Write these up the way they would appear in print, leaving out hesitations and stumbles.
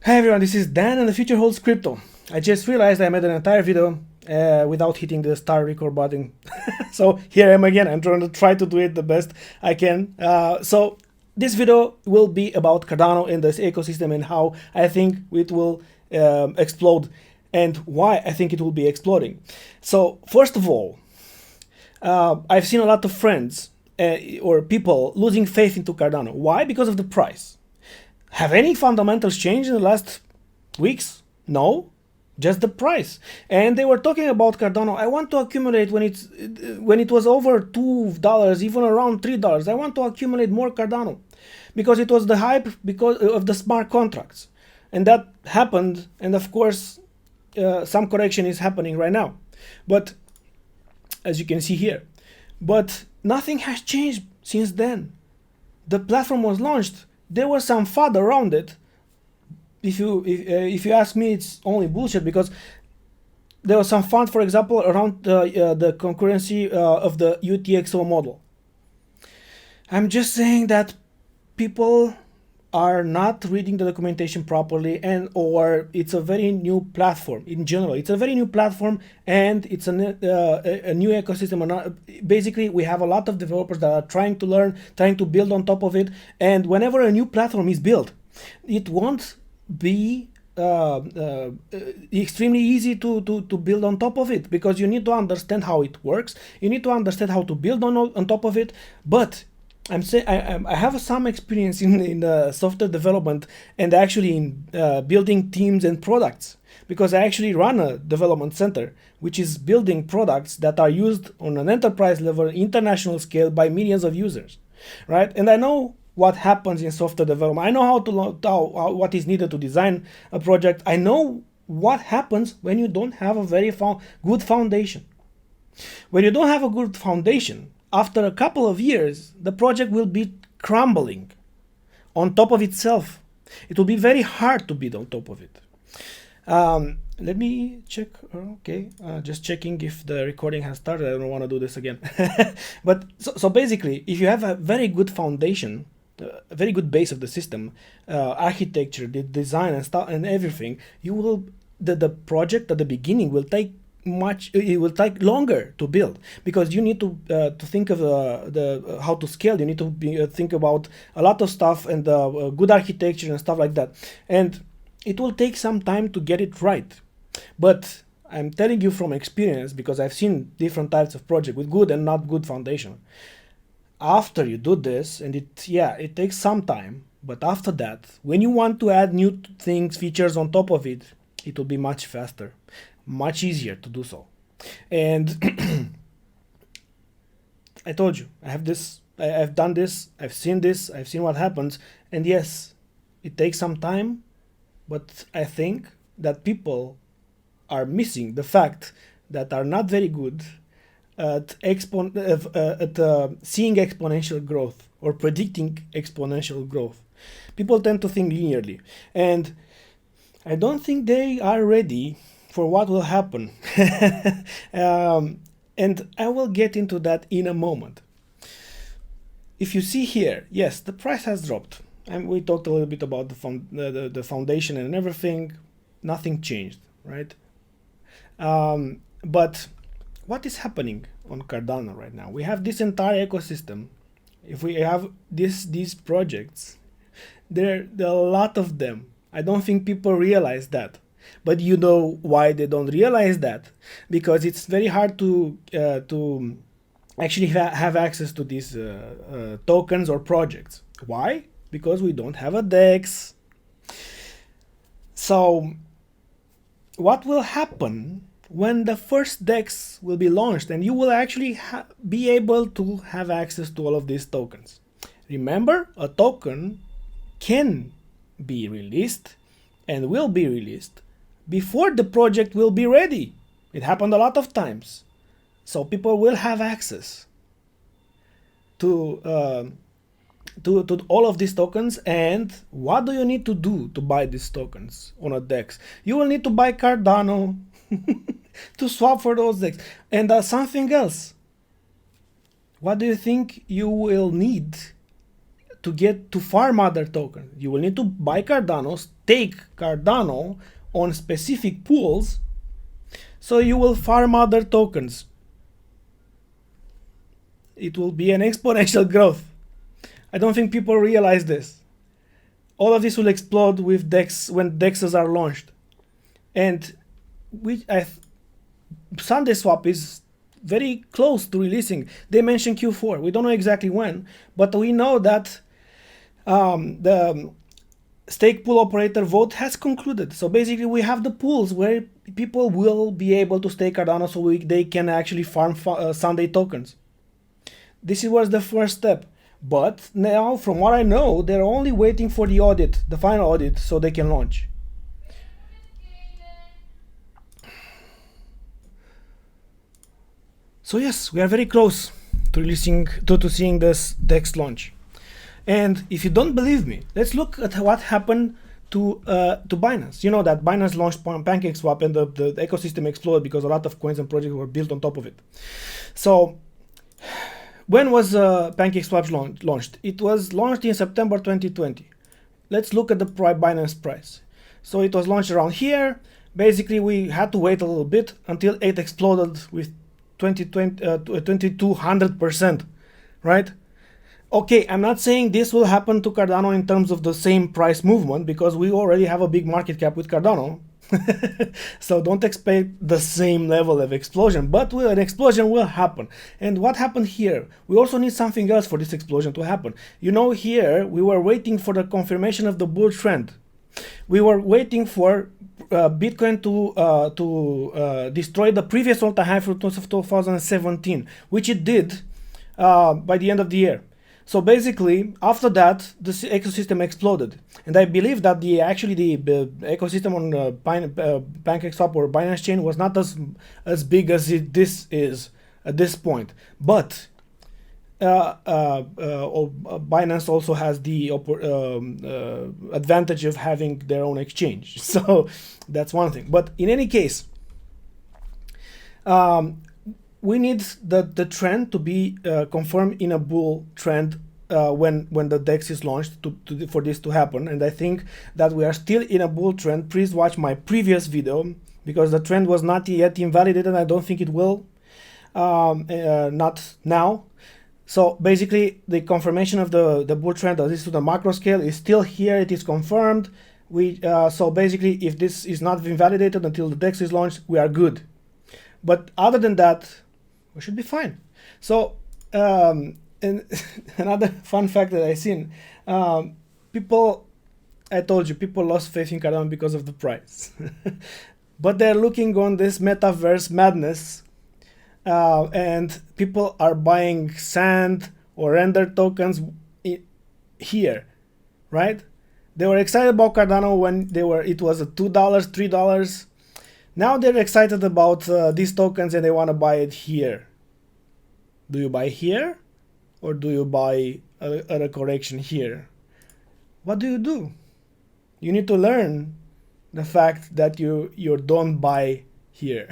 Hi everyone, this is Dan and the future holds crypto. I just realized I made an entire video without hitting the start record button. So here I am again. I'm trying to do it the best I can. So this video will be about Cardano and this ecosystem and how I think it will explode and why I think it will be exploding. So first of all, I've seen a lot of friends or people losing faith into Cardano. Why? Because of the price. Have any fundamentals changed in the last weeks? No, just the price. And they were talking about Cardano. I want to accumulate when it was over $2, even around $3. I want to accumulate more Cardano because it was the hype because of the smart contracts, and that happened. And of course, some correction is happening right now, but as you can see here, but nothing has changed since then. The platform was launched. There was some FUD around it. If you ask me, it's only bullshit because there was some FUD, for example, around the concurrency of the UTXO model. I'm just saying that people are not reading the documentation properly, and or it's a very new platform in general. It's a very new platform, and it's a new ecosystem. Basically, we have a lot of developers that are trying to learn, trying to build on top of it. And whenever a new platform is built, it won't be extremely easy to build on top of it, because you need to understand how it works. You need to understand how to build on top of it. But I'm saying I have some experience in software development and actually in building teams and products, because I actually run a development center which is building products that are used on an enterprise level, international scale, by millions of users, right? And I know what happens in software development. I know what is needed to design a project. I know what happens when you don't have a very good foundation. When you don't have a good foundation, after a couple of years, the project will be crumbling on top of itself. It will be very hard to build on top of it. Let me check. Okay, just checking if the recording has started. I don't want to do this again. But so basically, if you have a very good foundation, a very good base of the system, architecture, the design and stuff and everything, you will the project at the beginning will take it will take longer to build, because you need to think of how to scale. You need to think about a lot of stuff and good architecture and stuff like that, and it will take some time to get it right. But I'm telling you from experience, because I've seen different types of project with good and not good foundation. After you do this, and it takes some time, but after that, when you want to add new things, features on top of it, it will be much faster, much easier to do so. And I told you, I have this, I've done this, I've seen what happens. And yes, it takes some time, but I think that people are missing the fact that are not very good at seeing exponential growth or predicting exponential growth. People tend to think linearly, and I don't think they are ready for what will happen. And I will get into that in a moment. If you see here, yes, the price has dropped, and we talked a little bit about the foundation and everything. Nothing changed, right? But what is happening on Cardano right now? We have this entire ecosystem. If we have these projects, there are a lot of them. I don't think people realize that. But you know why they don't realize that? Because it's very hard to actually have access to these tokens or projects. Why? Because we don't have a DEX. So what will happen when the first DEX will be launched and you will actually be able to have access to all of these tokens? Remember, a token can be released and will be released before the project will be ready. It happened a lot of times. So people will have access to all of these tokens. And what do you need to do to buy these tokens on a DEX? You will need to buy Cardano to swap for those DEX. And something else. What do you think you will need to get to farm other tokens. You will need to buy Cardano, stake Cardano on specific pools, so you will farm other tokens. It will be an exponential growth. I don't think people realize this. All of this will explode with DEX when DEXs are launched. And SundaeSwap is very close to releasing. They mentioned Q4. We don't know exactly when, but we know that the stake pool operator vote has concluded. So basically we have the pools where people will be able to stake Cardano, so they can actually farm Sunday tokens. This was the first step. But now, from what I know, they're only waiting for the audit, the final audit, so they can launch. So yes, we are very close to releasing, to seeing this DEX launch. And if you don't believe me, let's look at what happened to Binance. You know that Binance launched PancakeSwap and the ecosystem exploded because a lot of coins and projects were built on top of it. So when was PancakeSwap launched? It was launched in September 2020. Let's look at the Binance price. So it was launched around here. Basically, we had to wait a little bit until it exploded with 2200%, right? Okay, I'm not saying this will happen to Cardano in terms of the same price movement, because we already have a big market cap with Cardano. So don't expect the same level of explosion, but an explosion will happen. And what happened here? We also need something else for this explosion to happen. You know, here we were waiting for the confirmation of the bull trend. We were waiting for Bitcoin to destroy the previous all-time high from 2017, which it did by the end of the year. So basically, after that, the ecosystem exploded, and I believe that the ecosystem on PancakeSwap or Binance Chain was not as big as this is at this point. But Binance also has the advantage of having their own exchange, so that's one thing. But in any case, we need the trend to be confirmed in a bull trend when the DEX is launched for this to happen. And I think that we are still in a bull trend. Please watch my previous video, because the trend was not yet invalidated. I don't think it will, not now. So basically, the confirmation of the bull trend, at least to the macro scale, is still here. It is confirmed. So basically, if this is not invalidated until the DEX is launched, we are good. But other than that, we should be fine. So, and another fun fact that I seen, I told you, people lost faith in Cardano because of the price. But they're looking on this metaverse madness, and people are buying sand or render tokens here, right? They were excited about Cardano when it was at $2, $3. Now they're excited about these tokens and they want to buy it here. Do you buy here, or do you buy a correction here? What do? You need to learn the fact that you don't buy here.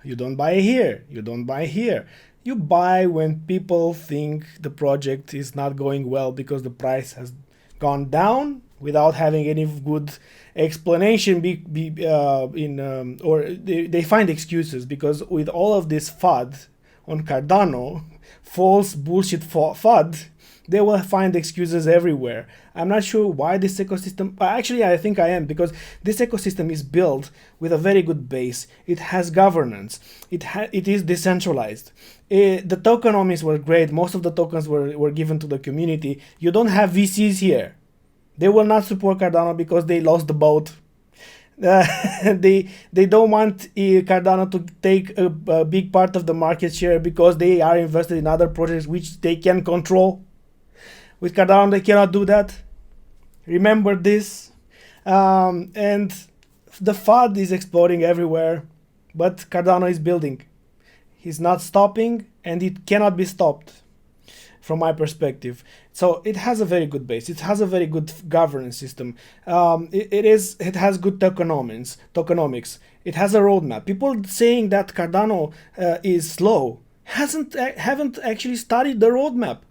You don't buy here. You don't buy here. You buy when people think the project is not going well because the price has gone down, without having any good explanation or they find excuses, because with all of this FUD on Cardano, false bullshit FUD, they will find excuses everywhere. I'm not sure why this ecosystem, actually I think I am, because this ecosystem is built with a very good base. It has governance. It is decentralized. The tokenomics were great. Most of the tokens were given to the community. You don't have VCs here. They will not support Cardano because they lost the boat. They don't want Cardano to take a big part of the market share because they are invested in other projects which they can control. With Cardano, they cannot do that. Remember this. And the FUD is exploding everywhere, but Cardano is building. He's not stopping, and it cannot be stopped from my perspective. So it has a very good base. It has a very good governance system. It has good tokenomics. It has a roadmap. People saying that Cardano is slow haven't actually studied the roadmap.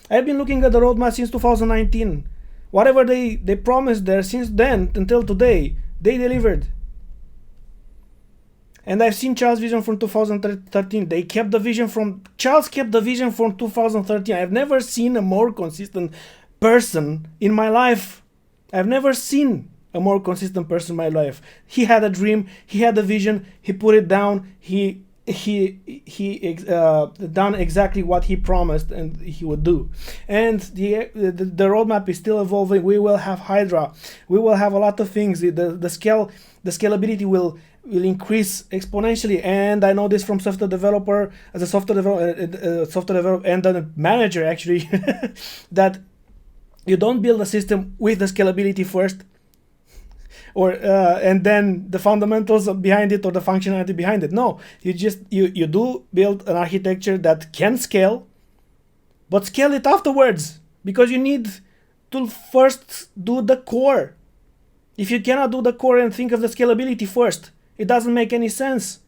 I've been looking at the roadmap since 2019. Whatever they promised there since then until today, they delivered. And I've seen Charles' vision from 2013. Charles kept the vision from 2013. I've never seen a more consistent person in my life. I've never seen a more consistent person in my life. He had a dream, he had a vision, he put it down, he done exactly what he promised and he would do. And the roadmap is still evolving. We will have Hydra, we will have a lot of things. The scalability will increase exponentially. And I know this from software developer, as a software developer and a manager actually, that you don't build a system with the scalability first, or and then the fundamentals behind it or the functionality behind it. No, you do build an architecture that can scale, but scale it afterwards, because you need to first do the core. If you cannot do the core and think of the scalability first, it doesn't make any sense.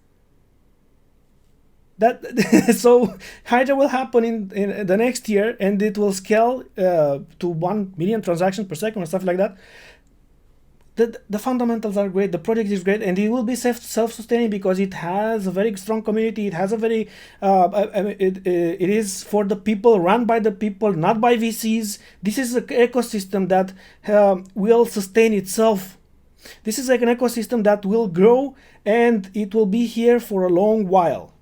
So Hydra will happen in the next year, and it will scale to 1 million transactions per second or stuff like that. The fundamentals are great, the project is great, and it will be self-sustaining because it has a very strong community. It has a very it is for the people, run by the people, not by VCs. This is an ecosystem that will sustain itself. This is like an ecosystem that will grow, and it will be here for a long while,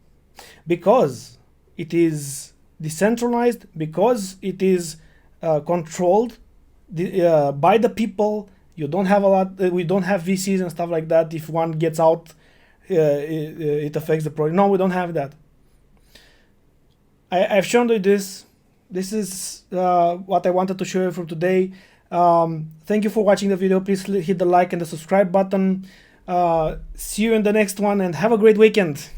because it is decentralized, because it is controlled by the people. You don't have we don't have VCs and stuff like that. If one gets out, it affects the project. No, we don't have that. I've shown you this. This is what I wanted to show you for today. Thank you for watching the video. Please hit the like and the subscribe button. See you in the next one, and have a great weekend.